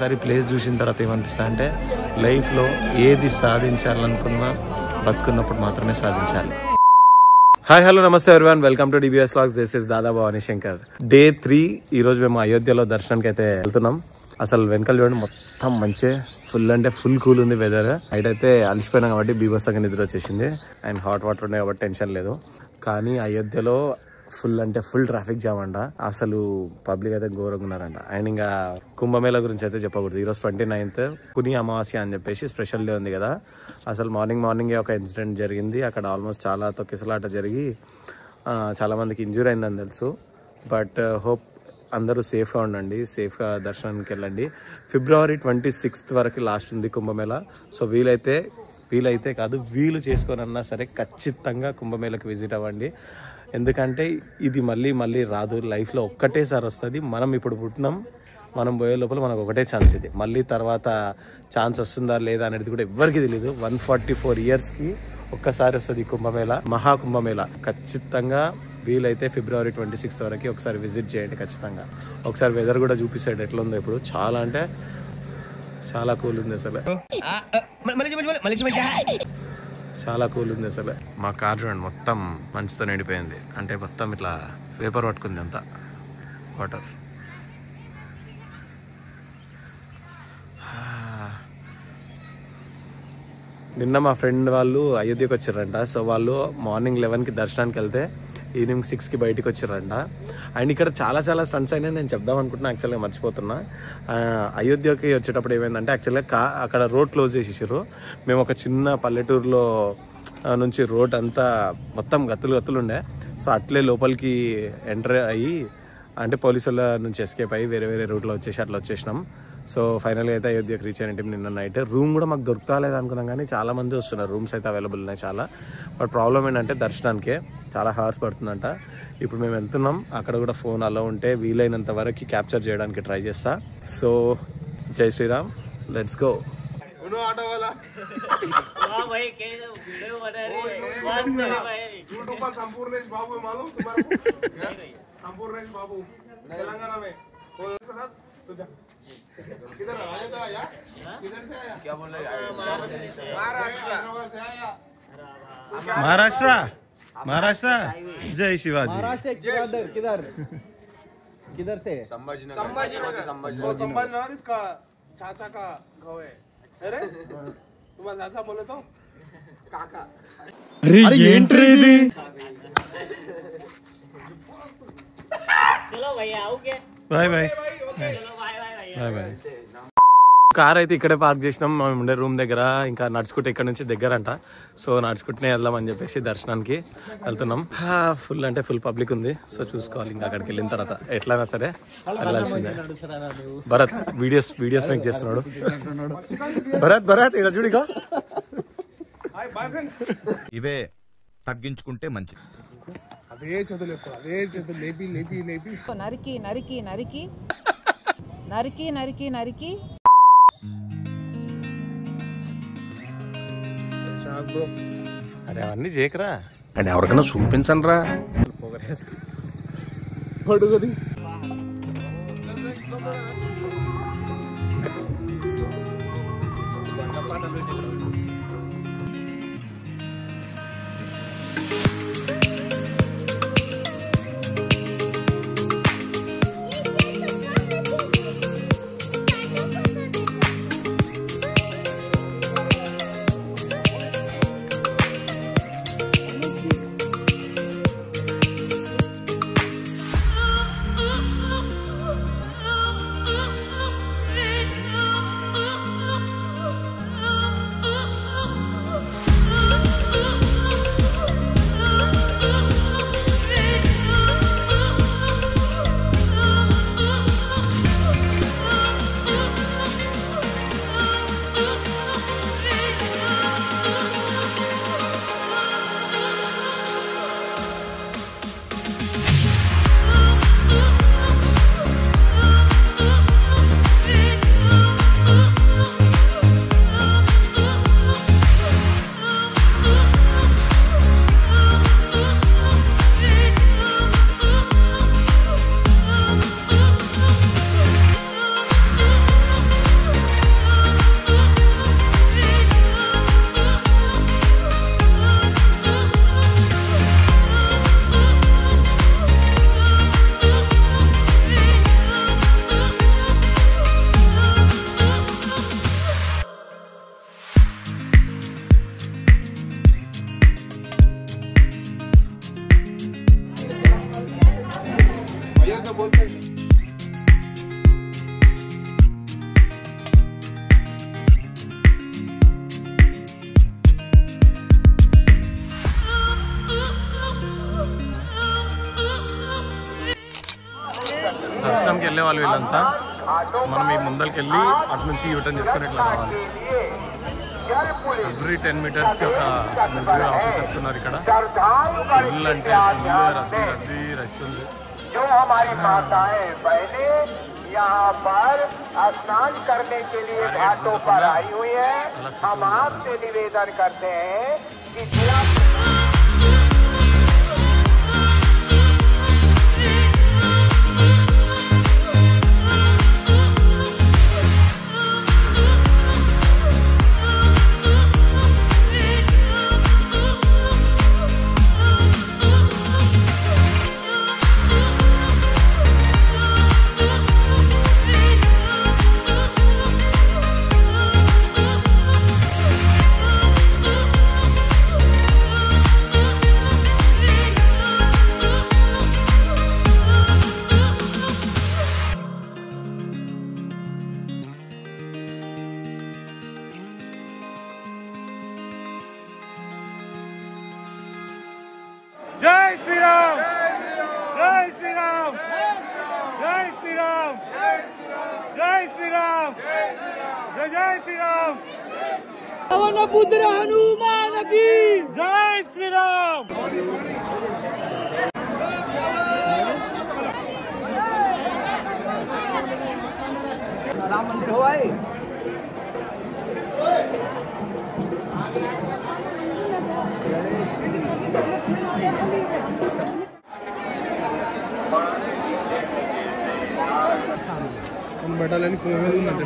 ఒకసారి ప్లేస్ చూసిన తర్వాత ఏమనిపిస్తుంది అంటే లైఫ్లో ఏది సాధించాలనుకున్నా బతుకున్నప్పుడు మాత్రమే సాధించాలి. హాయ్ హలో నమస్తే everyone, welcome to DBS Vlogs. This is Dada Bhavani Shankar. Day 3 ఈరోజు మేము అయోధ్యలో దర్శనానికి అయితే వెళ్తున్నాం. అసలు వెనకాల చూడండి మొత్తం మంచి ఫుల్ అంటే ఫుల్ కూల్ ఉంది వెదర్. నైట్ అయితే అలసిపోయినాం కాబట్టి బీభత్సంగా నిద్ర వచ్చేసింది. అండ్ హాట్ వాటర్ ఉన్నాయి కాబట్టి టెన్షన్ లేదు. కానీ అయోధ్యలో ఫుల్ అంటే ఫుల్ ట్రాఫిక్ జామ్ అంట. అసలు పబ్లిక్ అయితే ఘోరంగా ఉన్నారంట. అండ్ ఇంకా కుంభమేళ గురించి అయితే చెప్పకూడదు. ఈరోజు 29th పుని అమావాస్య అని చెప్పేసి స్పెషల్ డే ఉంది కదా. అసలు మార్నింగే ఒక ఇన్సిడెంట్ జరిగింది. అక్కడ ఆల్మోస్ట్ చాలా తొక్కిసలాట జరిగి చాలా మందికి ఇంజూరీ అయిందని తెలుసు. బట్ హోప్ అందరూ సేఫ్గా ఉండండి, సేఫ్గా దర్శనానికి వెళ్ళండి. February 26th వరకు లాస్ట్ ఉంది కుంభమేళ. సో వీలైతే కాదు, వీలు చేసుకోనన్నా సరే ఖచ్చితంగా కుంభమేళకి విజిట్ అవ్వండి. ఎందుకంటే ఇది మళ్ళీ రాదు. లైఫ్లో ఒక్కటేసారి వస్తుంది. మనం ఇప్పుడు పుట్టినాం, మనం పోయే లోపల మనకు ఒకటే ఛాన్స్. ఇది మళ్ళీ తర్వాత ఛాన్స్ వస్తుందా లేదా అనేది కూడా ఎవ్వరికి తెలియదు. 144 yearsకి ఒక్కసారి వస్తుంది కుంభమేళ, మహాకుంభమేళ. ఖచ్చితంగా వీలైతే February 26th వరకు ఒకసారి విజిట్ చేయండి ఖచ్చితంగా. ఒకసారి వెదర్ కూడా చూపిస్తాడు ఎట్లా ఉందో ఇప్పుడు. చాలా అంటే చాలా కూల్ ఉంది అసలు, చాలా కూల్ ఉంది అసలు. మా కార్ చూడండి మొత్తం మంచుతో నిండిపోయింది. అంటే మొత్తం ఇట్లా పేపర్ పట్టుకుంది అంతా వాటర్. నిన్న మా ఫ్రెండ్ వాళ్ళు అయోధ్యకి వచ్చారంట. సో వాళ్ళు మార్నింగ్ 11కి దర్శనానికి వెళ్తే ఈవినింగ్ 6కి బయటకు వచ్చారంట. అండ్ ఇక్కడ చాలా స్టంట్స్ అయినా నేను చెప్దాం అనుకుంటున్నా, యాక్చువల్గా మర్చిపోతున్నా. అయోధ్యకి వచ్చేటప్పుడు ఏమైందంటే యాక్చువల్గా అక్కడ రోడ్ క్లోజ్ చేసేసారు. మేము ఒక చిన్న పల్లెటూరులో నుంచి రోడ్ అంతా మొత్తం గత్తులు ఉండే. సో అట్లే లోపలికి ఎంటర్ అయ్యి అంటే పోలీసుల నుంచి ఎస్కేప్ అయ్యి వేరే రూట్లో అట్లా వచ్చేసినాం. సో ఫైనల్గా అయితే అయోధ్యకి రీచ్ అయిన నిన్న నైట్. రూమ్ కూడా మాకు దొరుకుతాలేదు అనుకున్నాం, కానీ చాలా మంది వస్తున్నారు. రూమ్స్ అయితే అవైలబుల్ ఉన్నాయి చాలా. బట్ ప్రాబ్లం ఏంటంటే దర్శనానికే చాలా హార్స్ పడుతుందంట. ఇప్పుడు మేము వెళ్తున్నాం. అక్కడ కూడా ఫోన్ అలా ఉంటే వీలైనంత వరకు క్యాప్చర్ చేయడానికి ట్రై చేస్తా. సో జై శ్రీరామ్, లెట్స్ గో. महाराष्ट्र जय शिवाजी. किधर से? संभाजीनगर. इसका चाचा का गाँव है. अरे तुम्हारा ऐसा बोले तो काका. अरे एंट्री दी. चलो भैया आओगे. Bye bye. కార్ అయితే ఇక్కడే పార్క్ చేసినాం మేము ఉండే రూమ్ దగ్గర. ఇంకా నడుచుకుంటే ఇక్కడ నుంచి దగ్గర అంట. సో నడుచుకుంటూనే వెళ్దామని చెప్పేసి దర్శనానికి వెళ్తున్నాం. ఫుల్ అంటే ఫుల్ పబ్లిక్ ఉంది. సో చూసుకోవాలి ఇంకా అక్కడికి వెళ్ళిన తర్వాత ఎట్లయినా సరే వెళ్ళాల్సిందే. భరత్ వీడియోస్ మేక్ చేస్తున్నాడు. భరత్ ఇక్కడ చూడిగా. ఇవే తగ్గించుకుంటే మంచి. అదే చదువులు లేపి నరికి నరికి నరికి నరికి నరికి నరికి అరే అవన్నీ చేయకరా అండ్ ఎవరికైనా చూపించండి రా. పడుగది వెళ్ళే వాళ్ళు వీళ్ళంతా. మనం ఈ ముందరికి వెళ్ళి అటు నుంచి యూటర్న్ చేసుకుని ఇట్లా రావాలి. ఎవ్రీ 10 మీటర్స్కి ఒక మిలిటరీ ఆఫీసర్స్ ఉన్నారు ఇక్కడ. ఫుల్ అంటే ఫుల్ రద్దీ రష్ ఉంది. यहाँ पर स्नान करने के लिए घाटों पर आई हुई है. हम आपसे निवेदन करते हैं कि जिला జై శ్రీరామ్, జై శ్రీరామ్, జై శ్రీరామ్, జై శ్రీరామ్, జై శ్రీరామ్, పవన పుత్ర హనుమాన్ కి జై శ్రీరామ్. పెట్టాలని ఉందంటే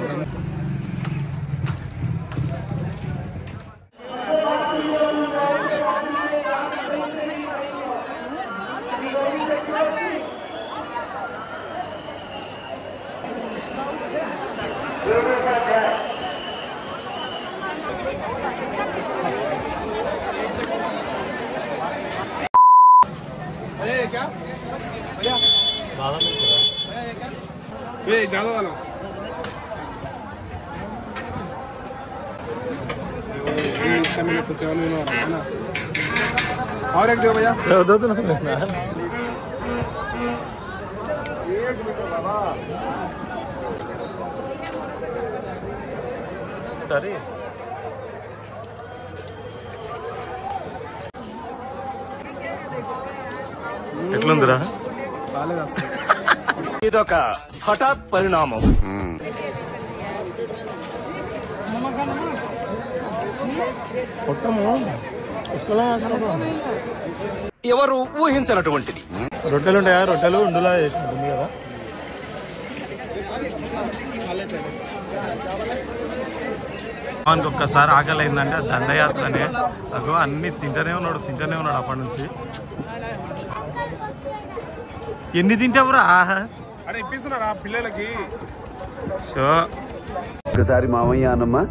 ज्यादा वाला और एक दो भैया दो तो अरे ఎట్లుందిరా? ఇదొక హఠాత్ పరిణామం. ఎవరు ఊహించినటువంటిది. రొట్టెలు ఉంటాయా? రొట్టెలు ఉండులా చేసినట్టుంది కదా. ఒక్కసారి ఆకలి అయిందంటే దండయాత్రనే. అగో అన్ని తింటూనే ఉన్నాడు అప్పటి నుంచి. ఎన్ని తింటావురా? అరే ఇప్పిస్తున్నారా పిల్లలకి? సో ఒకసారి మామయ్య అన్నమ్మా.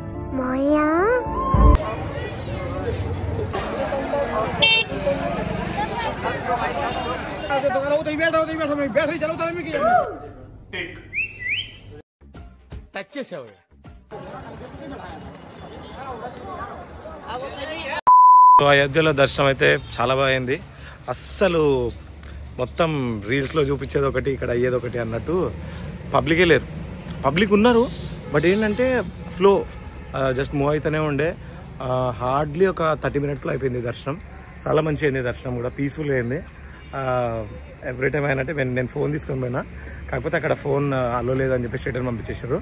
టచ్ చేసావు. అయోధ్యలో దర్శనం అయితే చాలా బాగుంది. అస్సలు మొత్తం రీల్స్లో చూపించేది ఒకటి, ఇక్కడ అయ్యేది ఒకటి అన్నట్టు. పబ్లికే లేరు. పబ్లిక్ ఉన్నారు, బట్ ఏంటంటే ఫ్లో జస్ట్ మూవ్ అయితేనే ఉండే. హార్డ్లీ ఒక 30 minutesలో అయిపోయింది దర్శనం. చాలా మంచిగా అయింది దర్శనం కూడా, పీస్ఫుల్ అయింది. ఎవ్రీ టైం అయినట్టే నేను ఫోన్ తీసుకొని పోయినా, కాకపోతే అక్కడ ఫోన్ అలో లేదని చెప్పేసి రిటర్న్ పంపించేశారు.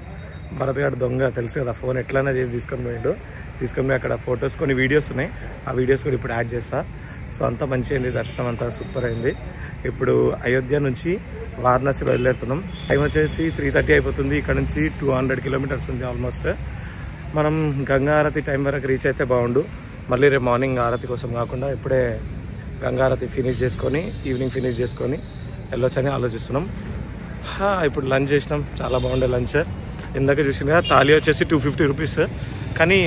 భరత్ గారు దొంగ తెలుసు కదా, ఫోన్ ఎట్లైనా చేసి తీసుకొని పోయి అక్కడ ఫొటోస్ కొన్ని వీడియోస్ ఉన్నాయి, ఆ వీడియోస్ కూడా ఇప్పుడు యాడ్ చేస్తా. సో అంతా మంచిగా అయింది దర్శనం, అంతా సూపర్ అయింది. ఇప్పుడు అయోధ్య నుంచి వారణాసి బయలుదేరుతున్నాం. టైం వచ్చేసి 3:30 అయిపోతుంది. ఇక్కడ నుంచి 200 kilometers ఉంది ఆల్మోస్ట్. మనం గంగా ఆరతి టైం వరకు రీచ్ అయితే బాగుండు. మళ్ళీ రేపు మార్నింగ్ ఆరతి కోసం కాకుండా ఇప్పుడే గంగా ఆరతి ఫినిష్ చేసుకొని ఈవినింగ్ ఫినిష్ చేసుకొని వెళ్ళొచ్చని ఆలోచిస్తున్నాం. ఇప్పుడు లంచ్ చేసినాం, చాలా బాగుండే లంచ్. ఇందాక చూసినా థాలీ వచ్చేసి 250 rupees, కానీ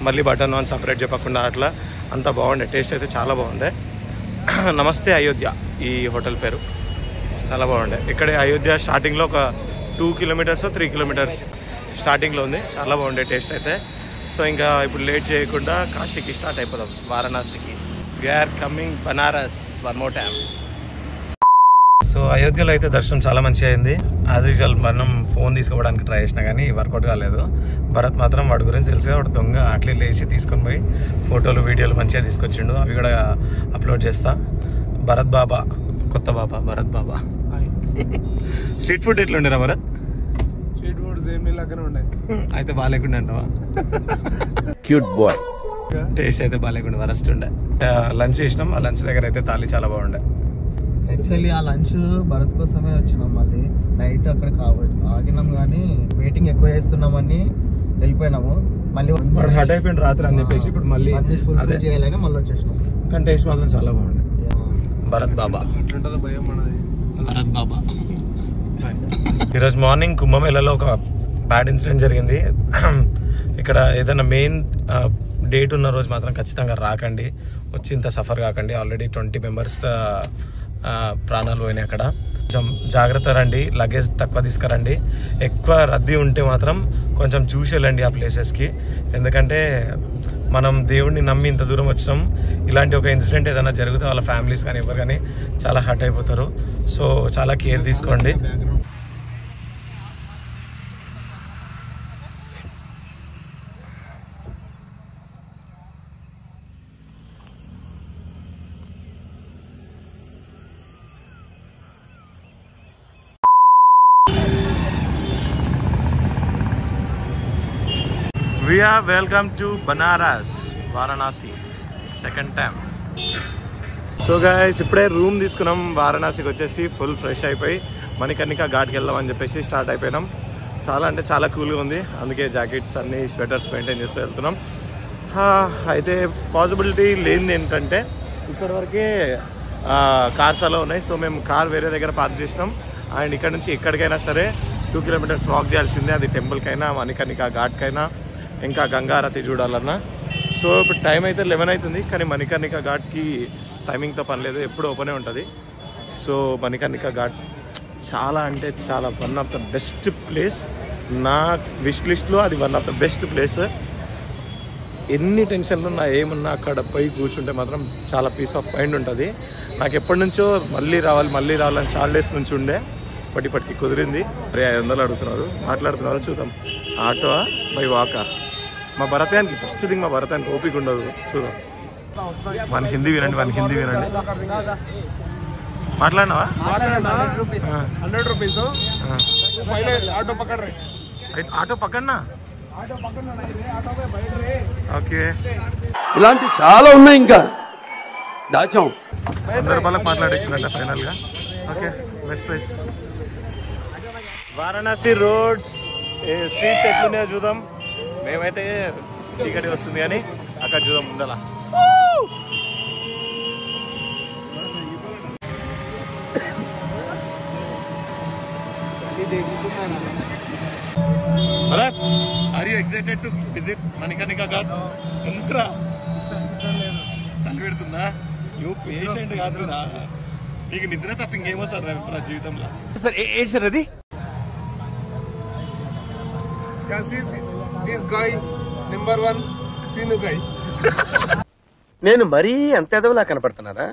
మళ్ళీ బటర్ నాన్ సపరేట్ చెప్పకుండా అట్లా అంతా బాగుండే. టేస్ట్ అయితే చాలా బాగుండే. నమస్తే అయోధ్య ఈ హోటల్ పేరు, చాలా బాగుండే. ఇక్కడే అయోధ్య స్టార్టింగ్లో ఒక 2 kilometers 3 kilometers స్టార్టింగ్లో ఉంది. చాలా బాగుండే టేస్ట్ అయితే. సో ఇంకా ఇప్పుడు లేట్ చేయకుండా కాశీకి స్టార్ట్ అయిపోదాం, వారణాసికి. We're coming Banaras one more time. So అయోధ్యలో అయితే దర్శనం చాలా మంచిగా అయింది. యాజ్ యూజువల్ మనం ఫోన్ తీసుకోవడానికి ట్రై చేసినా కానీ వర్కౌట్ కాలేదు. భరత్ మాత్రం వాడి గురించి తెలిసే వాడు దొంగ అట్లే లేచి తీసుకొని పోయి ఫోటోలు వీడియోలు మంచిగా తీసుకొచ్చిండు. అవి కూడా అప్లోడ్ చేస్తా. భరత్ బాబా, కొత్త బాబా భరత్ బాబా. స్ట్రీట్ ఫుడ్ ఎట్లుండేరా భరత్? స్ట్రీట్ ఫుడ్ సేమ్ లాగానే ఉండే. అయితే బాగాలేకుండా అంటావా? Cute boy. టేస్ట్ అయితే బాగాలేకుండా వరస్ట్ ఉండే. లంచ్ చేసినాం. ఆ లంచ్ దగ్గర అయితే థాలీ చాలా బాగుండే. యాక్చువల్లీ ఆ లంచ్ భరత్ కోసమే వచ్చినాం. మళ్ళీ నైట్ అక్కడ ఆగినాం కానీ వెయిటింగ్ ఎక్కువ చేస్తున్నామని వెళ్ళిపోయినాము. మళ్ళీ హట్ అయిపోయింది రాత్రి అని చెప్పేసి ఇప్పుడు మళ్ళీ ఫుల్ చేయాలని మళ్ళీ వచ్చేసినాం. కానీ టేస్ట్ మాత్రం చాలా బాగుంది. భరత్ బాబా, అట్లుంటుందో భయం మనది. భరత్ బాబా. ఈరోజు మార్నింగ్ కుంభమేళలో ఒక బ్యాడ్ ఇన్సిడెంట్ జరిగింది. ఇక్కడ ఏదైనా మెయిన్ డేట్ ఉన్న రోజు మాత్రం ఖచ్చితంగా రాకండి, వచ్చి ఇంత సఫర్ కాకండి. ఆల్రెడీ 20 మెంబర్స్ ప్రాణాలు పోయినాయి అక్కడ. కొంచెం జాగ్రత్త రండి, లగేజ్ తక్కువ తీసుకురండి. ఎక్కువ రద్దీ ఉంటే మాత్రం కొంచెం చూసి వెళ్ళండి ఆ ప్లేసెస్కి. ఎందుకంటే మనం దేవుడిని నమ్మి ఇంత దూరం వచ్చినాం. ఇలాంటి ఒక ఇన్సిడెంట్ ఏదైనా జరిగితే వాళ్ళ ఫ్యామిలీస్ కానీ ఎవరు కానీ చాలా హర్ట్ అయిపోతారు. సో చాలా కేర్ తీసుకోండి. We are welcome to Banaras, Varanasi, second time. So guys ఇప్పుడే రూమ్ తీసుకున్నాం. వారణాసికి వచ్చేసి ఫుల్ ఫ్రెష్ అయిపోయి మణికర్ణిక ఘాట్కి వెళ్దాం అని చెప్పేసి స్టార్ట్ అయిపోయినాం. చాలా అంటే చాలా కూల్గా ఉంది. అందుకే జాకెట్స్ అన్ని స్వెటర్స్ మెయింటైన్ చేస్తూ వెళ్తున్నాం. అయితే పాసిబిలిటీ లేనిది ఏంటంటే ఇక్కడి వరకే కార్స్ అలా ఉన్నాయి. సో మేము కార్ వేరే దగ్గర పార్క్ చేసినాం. అండ్ ఇక్కడ నుంచి ఎక్కడికైనా సరే 2 కిలోమీటర్స్ వాక్ చేయాల్సిందే. అది టెంపుల్కైనా మణికర్ణిక ఘాట్కైనా ఇంకా గంగారతి చూడాలన్నా. సో ఇప్పుడు టైం అయితే 11 అవుతుంది. కానీ మణికర్ణిక ఘాట్కి టైమింగ్తో పని లేదు, ఎప్పుడు ఓపెనే ఉంటుంది. సో మణికర్ణిక ఘాట్ చాలా అంటే చాలా one of the best place. నా విష్ లిస్ట్లో అది one of the best place. ఎన్ని టెన్షన్లు ఉన్నా ఏమున్నా అక్కడ పోయి కూర్చుంటే మాత్రం చాలా పీస్ ఆఫ్ మైండ్ ఉంటుంది. నాకు ఎప్పటి నుంచో మళ్ళీ రావాలని చాలా డేస్ నుంచి ఉండే. బట్ ఇప్పటికి కుదిరింది. 500 అడుగుతున్నారు, మాట్లాడుతున్నారు. చూద్దాం ఆటో బై వాకా. మా భరతానికి ఫస్ట్ థింగ్, మా భరతానికి ఓపిక ఉండదు. చూద్దాం. మన హిందీ వినండి. మాట్లాడినావా? 100 రూపీస్ ఆటో పక్కన. ఆటో పక్కన. ఓకే, ఇలాంటి చాలా ఉన్నాయి ఇంకా దాచాం. 100 రూపాయలకు మాట్లాడేసిందంట ఫైనల్గా. Okay, best place. Varanasi roads streets ఎట్లున్నాయో చూద్దాం. మేమైతే చీకటి వస్తుంది కానీ అక్కడ చూద్దాం ముందల. Bharat, are you excited to visit Manikarnika Ghat? ఎందుకురా చలి పెడుతుందా? యూ పేషెంట్ కాదు, నీకు నిద్ర తప్ప ఇంకేమో సార్ నా జీవితంలో. సార్ ఏంటి సార్ అది? This guy number 1 Seenu guy. నేను మరీ అంత ఎదవలా కనపడుతున్నారా?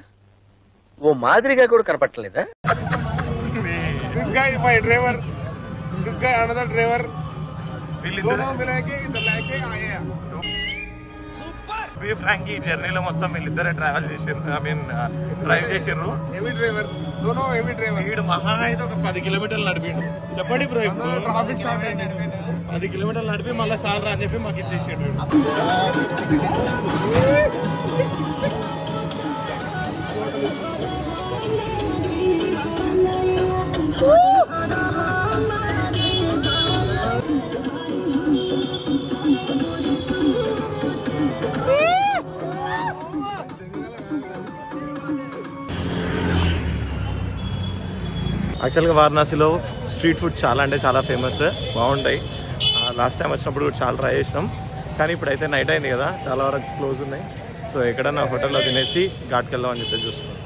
ఓ మాదిరిగా కూడా కనపడలేదా? This guy my driver. This guy another driver. दोनों मिलाके इधर लाके आए हैं. సూపర్. ఫ్రాంకీ జర్నీలో మొత్తం వీళ్ళిద్దరే ట్రావెల్ చేసారు, ఐ మీన్ డ్రైవ్ చేసారు. హెవీ డ్రైవర్స్, दोनों హెవీ డ్రైవర్స్. వీడు మహా అయితే ఒక 10 కిలోమీటర్లు నడిపిండు. చెప్పండి బ్రో, ఇప్పుడు ట్రాఫిక్ షాప్ 10 కిలోమీటర్లు నడిపి మళ్ళీ సార్ రా అని చెప్పి మాకు ఇచ్చేసాడు. యాక్చువల్గా వారణాసిలో స్ట్రీట్ ఫుడ్ చాలా అంటే చాలా ఫేమస్, బాగుంటాయి. లాస్ట్ టైం వచ్చినప్పుడు కూడా చాలా ట్రై చేసినాం. కానీ ఇప్పుడైతే నైట్ అయింది కదా, చాలా వరకు క్లోజ్ ఉన్నాయి. సో ఎక్కడన్నా హోటల్లో తినేసి ఘాట్కి వెళ్దాం అని చెప్పి చూస్తున్నాం.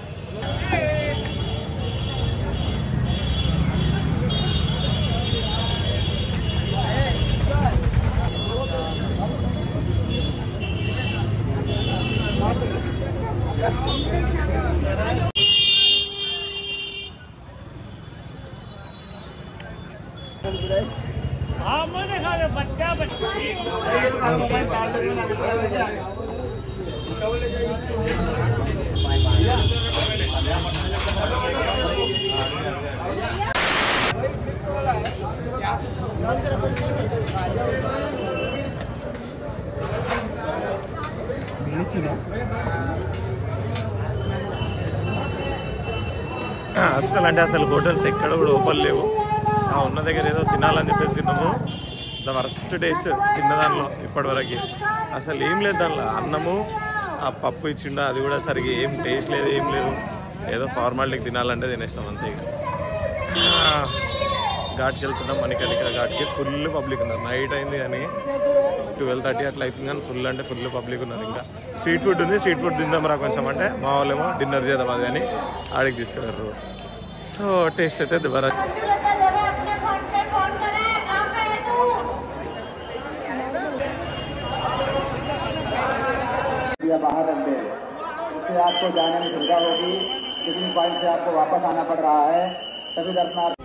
అస్సలు అంటే అసలు హోటల్స్ ఎక్కడ కూడా ఓపెన్ లేవు. ఆ ఉన్న దగ్గర ఏదో తినాలని చెప్పేసి తిన్నాము. ద వర్స్ట్ టేస్ట్ తిన్న దానిలో ఇప్పటివరకు అసలు ఏం లేదు. దానిలో అన్నము ఆ పప్పు ఇచ్చిండ, అది కూడా సరిగ్గా ఏం టేస్ట్ లేదు, ఏం లేదు. ఏదో ఫార్మాలిటీకి తినాలంటే తినేసినాం అంతే. ఇక ఘాట్కి వెళ్తున్నాం, మణికర్ణిక ఘాట్కి. ఫుల్ పబ్లిక్ ఉన్నారు. నైట్ అయింది కానీ 12:30 అట్లా అయిపోయింది కానీ ఫుల్ అంటే ఫుల్ పబ్లిక్ ఉన్నారు. ఇంకా స్ట్రీట్ ఫుడ్ ఉంది, స్ట్రీట్ ఫుడ్ తిందాం రా కొంచెం అంటే మా వాళ్ళేమో డిన్నర్ చేద్దాం అది అని ఆడికి తీసుకెళ్ళారు. సో టేస్ట్ అయితే దివరా. बाहर रख दे, इससे आपको जाने में सुविधा होगी. पिकनिक पॉइंट से आपको वापस आना पड़ रहा है. सभी दर्शनार्थी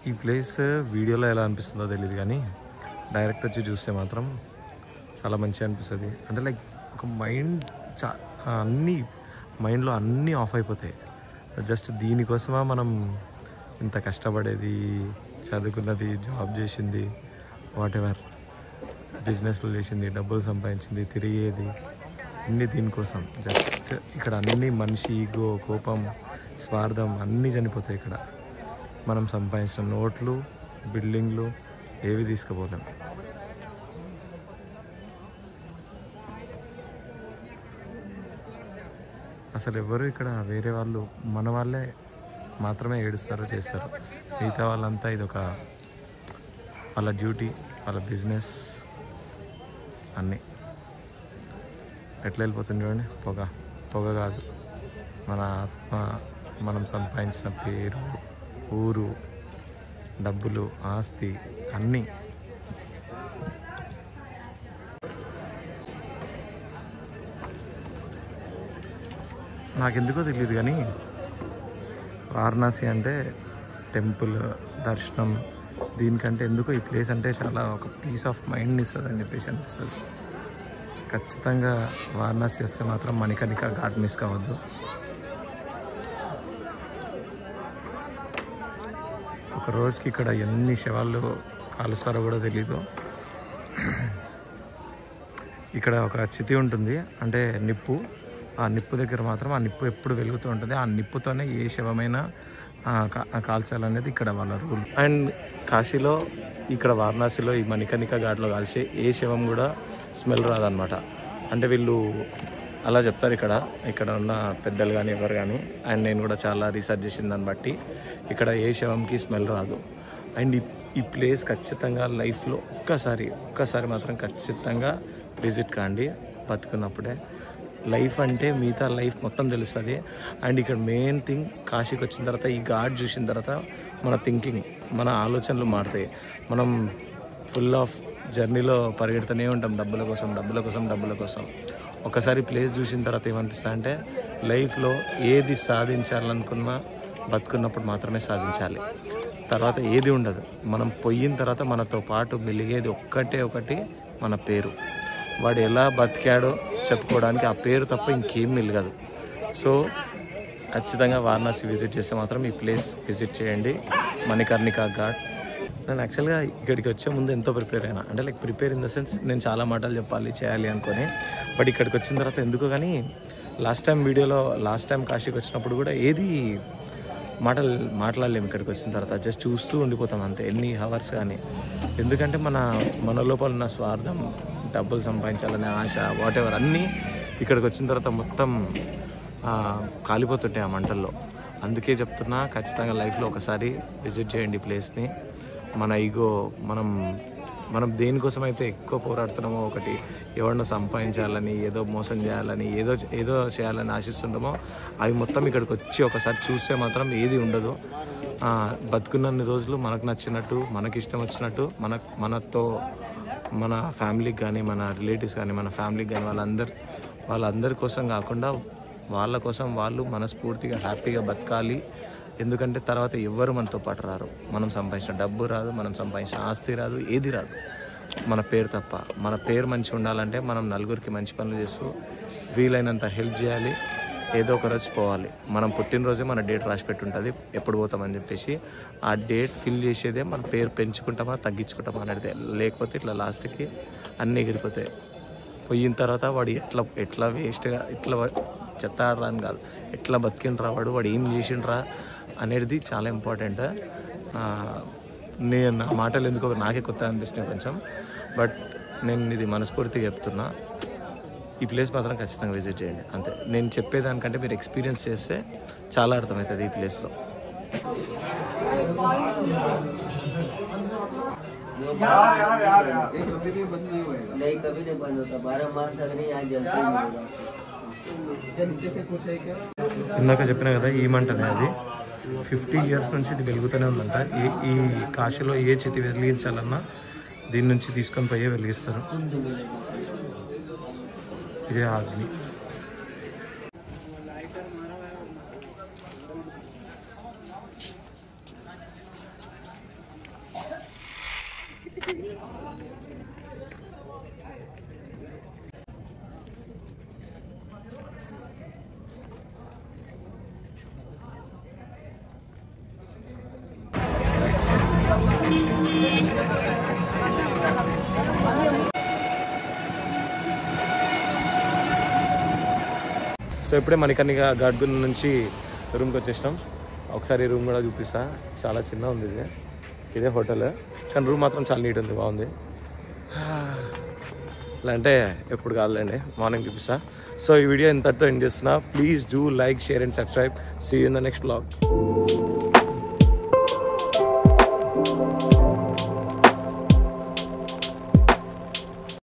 ఈ ప్లేస్ వీడియోలో ఎలా అనిపిస్తుందో తెలియదు కానీ డైరెక్ట్ వచ్చి చూస్తే మాత్రం చాలా మంచిగా అనిపిస్తుంది. అంటే లైక్ ఒక అన్నీ మైండ్లో అన్నీ ఆఫ్ అయిపోతాయి. జస్ట్ దీనికోసమా మనం ఇంత కష్టపడేది, చదువుకున్నది, జాబ్ చేసింది, వాట్ ఎవర్ బిజినెస్లో చేసింది, డబ్బులు సంపాదించింది, తిరిగేది, అన్నీ దీనికోసం. జస్ట్ ఇక్కడ అన్నీ మనిషి ఈగో, కోపం, స్వార్థం అన్నీ చనిపోతాయి. ఇక్కడ మనం సంపాదించిన నోట్లు, బిల్డింగ్లు ఏవి తీసుకుపోలేం. అసలు ఎవరు ఇక్కడ వేరే వాళ్ళు, మన వాళ్ళే మాత్రమే ఏడుస్తారు, చేస్తారు. మిగతా వాళ్ళంతా ఇదొక వాళ్ళ డ్యూటీ, వాళ్ళ బిజినెస్ అన్నీ. ఎట్లా వెళ్ళిపోతుంది చూడండి. పొగ కాదు, మన ఆత్మ, మనం సంపాదించిన పేరు, ఊరు, డబ్బులు, ఆస్తి అన్నీ. నాకెందుకో తెలియదు కానీ వారణాసి అంటే టెంపుల్, దర్శనం, దీనికంటే ఎందుకో ఈ ప్లేస్ అంటే చాలా ఒక పీస్ ఆఫ్ మైండ్ని ఇస్తుంది అని చెప్పేసి అనిపిస్తుంది. ఖచ్చితంగా వారణాసి వస్తే మాత్రం మణికర్ణిక ఘాట్ మిస్ కావద్దు. ఒక రోజుకి ఇక్కడ ఎన్ని శవాలు కాలుస్తారో కూడా తెలీదు. ఇక్కడ ఒక చితి ఉంటుంది, అంటే నిప్పు. ఆ నిప్పు దగ్గర మాత్రం ఆ నిప్పు ఎప్పుడు వెలుగుతూ ఉంటుంది. ఆ నిప్పుతోనే ఏ శవమైనా కాల్చాలనేది ఇక్కడ వాళ్ళ రూల్. అండ్ కాశీలో, ఇక్కడ వారణాసిలో ఈ మణికర్ణిక ఘాట్లో కాల్చే ఏ శవం కూడా స్మెల్ రాదనమాట. అంటే వీళ్ళు అలా చెప్తారు ఇక్కడ ఉన్న పెద్దలు కానీ ఎవరు కానీ. అండ్ నేను కూడా చాలా రీసెర్చ్ చేసిన దాన్ని బట్టి ఇక్కడ ఏ శవంకి స్మెల్ రాదు. అండ్ ఈ ప్లేస్ ఖచ్చితంగా లైఫ్లో ఒక్కసారి మాత్రం ఖచ్చితంగా విజిట్ కాండి బతుకున్నప్పుడే. లైఫ్ అంటే మిగతా లైఫ్ మొత్తం తెలుస్తుంది. అండ్ ఇక్కడ మెయిన్ థింగ్, కాశీకి వచ్చిన తర్వాత ఈ ఘాట్ చూసిన తర్వాత మన థింకింగ్, మన ఆలోచనలు మారుతాయి. మనం ఫుల్ ఆఫ్ జర్నీలో పరిగెడుతూనే ఉంటాం డబ్బుల కోసం. ఒకసారి ప్లేస్ చూసిన తర్వాత ఏమనిపిస్తుంది అంటే లైఫ్లో ఏది సాధించాలనుకున్నా బతుకున్నప్పుడు మాత్రమే సాధించాలి. తర్వాత ఏది ఉండదు. మనం పోయిన తర్వాత మనతో పాటు మెలిగేది ఒకటి మన పేరు. వాడు ఎలా బతికాడో చెప్పుకోవడానికి ఆ పేరు తప్ప ఇంకేం మెలగదు. సో ఖచ్చితంగా వారణాసి విజిట్ చేస్తే మాత్రం ఈ ప్లేస్ విజిట్ చేయండి, మణికర్ణికా ఘాట్. నేను యాక్చువల్గా ఇక్కడికి వచ్చే ముందు ఎంతో ప్రిపేర్ అయినా, అంటే like prepare in the sense నేను చాలా మాటలు చెప్పాలి చేయాలి అనుకొని, బట్ ఇక్కడికి వచ్చిన తర్వాత ఎందుకో కానీ లాస్ట్ టైం కాశీకి వచ్చినప్పుడు కూడా ఏది మాట్లాడలేము. ఇక్కడికి వచ్చిన తర్వాత జస్ట్ చూస్తూ ఉండిపోతాం అంతే, ఎన్ని అవర్స్ కానీ. ఎందుకంటే మన లోపల ఉన్న స్వార్థం, డబ్బులు సంపాదించాలనే ఆశ, వాట్ ఎవర్ అన్నీ ఇక్కడికి వచ్చిన తర్వాత మొత్తం కాలిపోతుంటాయి ఆ మంటల్లో. అందుకే చెప్తున్నా, ఖచ్చితంగా లైఫ్లో ఒకసారి విజిట్ చేయండి ఈ ప్లేస్ని. మన ఈగో, మనం దేనికోసం అయితే ఎక్కువ పోరాడుతున్నామో, ఒకటి ఎవరినో సంపాదించాలని, ఏదో మోసం చేయాలని, ఏదో చేయాలని ఆశిస్తుంటామో, అవి మొత్తం ఇక్కడికి వచ్చి ఒకసారి చూస్తే మాత్రం ఏది ఉండదు. బతుకున్నన్ని రోజులు మనకు నచ్చినట్టు, మనకి ఇష్టం వచ్చినట్టు, మనతో మన ఫ్యామిలీకి కానీ, మన రిలేటివ్స్ కానీ, మన ఫ్యామిలీకి కానీ వాళ్ళందరి కోసం కాకుండా వాళ్ళ కోసం వాళ్ళు మనస్ఫూర్తిగా హ్యాపీగా బతకాలి. ఎందుకంటే తర్వాత ఎవ్వరు మనతో పాటు రారు. మనం సంపాదించిన డబ్బు రాదు, మనం సంపాదించిన ఆస్తి రాదు, ఏది రాదు, మన పేరు తప్ప. మన పేరు మంచిగా ఉండాలంటే మనం నలుగురికి మంచి పనులు చేస్తూ వీలైనంత హెల్ప్ చేయాలి. ఏదో ఒక రోజు పోవాలి. మనం పుట్టినరోజే మన డేట్ రాసి పెట్టి ఉంటుంది, ఎప్పుడు పోతామని చెప్పేసి. ఆ డేట్ ఫిల్ చేసేదే మన పేరు పెంచుకుంటామా తగ్గించుకుంటామా అనేది. లేకపోతే ఇట్లా లాస్ట్కి అన్నీ ఎగిరిపోతాయి. పోయిన తర్వాత వాడు ఎట్లా వేస్ట్గా ఇట్లా చెత్త ఆడరా అని కాదు, ఎట్లా బతికిండ్రా వాడు ఏం చేసిండ్రా అనేది చాలా ఇంపార్టెంట్. నేను నా మాటలు ఎందుకో నాకే కొత్త అనిపిస్తున్నాయి కొంచెం, బట్ నేను ఇది మనస్ఫూర్తిగా చెప్తున్నా. ఈ ప్లేస్ మాత్రం ఖచ్చితంగా విజిట్ చేయండి అంతే. నేను చెప్పేదానికంటే మీరు ఎక్స్పీరియన్స్ చేస్తే చాలా అర్థమవుతుంది ఈ ప్లేస్లో. ఇందాక చెప్పినా కదా ఈ మంటనే, అది 50 years నుంచి ఇది వెలుగుతూనే ఉందంట. ఈ కాశీలో ఏ చేతి వెలిగించాలన్నా దీని నుంచి తీసుకొని పోయే వెలిగిస్తారు. ఇదే అగ్ని. సో ఇప్పుడే మణికర్ణికా ఘాట్ నుంచి రూమ్కి వచ్చేసినాం. ఒకసారి రూమ్ కూడా చూపిస్తా. చాలా చిన్న ఉంది ఇదే హోటల్, కానీ రూమ్ మాత్రం చాలా నీట్ ఉంది, బాగుంది. ఇలా అంటే ఎప్పుడు కాదులేండి, మార్నింగ్ చూపిస్తా. సో ఈ వీడియో ఇంతటితో ఎండ్ చేస్తున్నా. Please do like, share and subscribe. See you in the next vlog.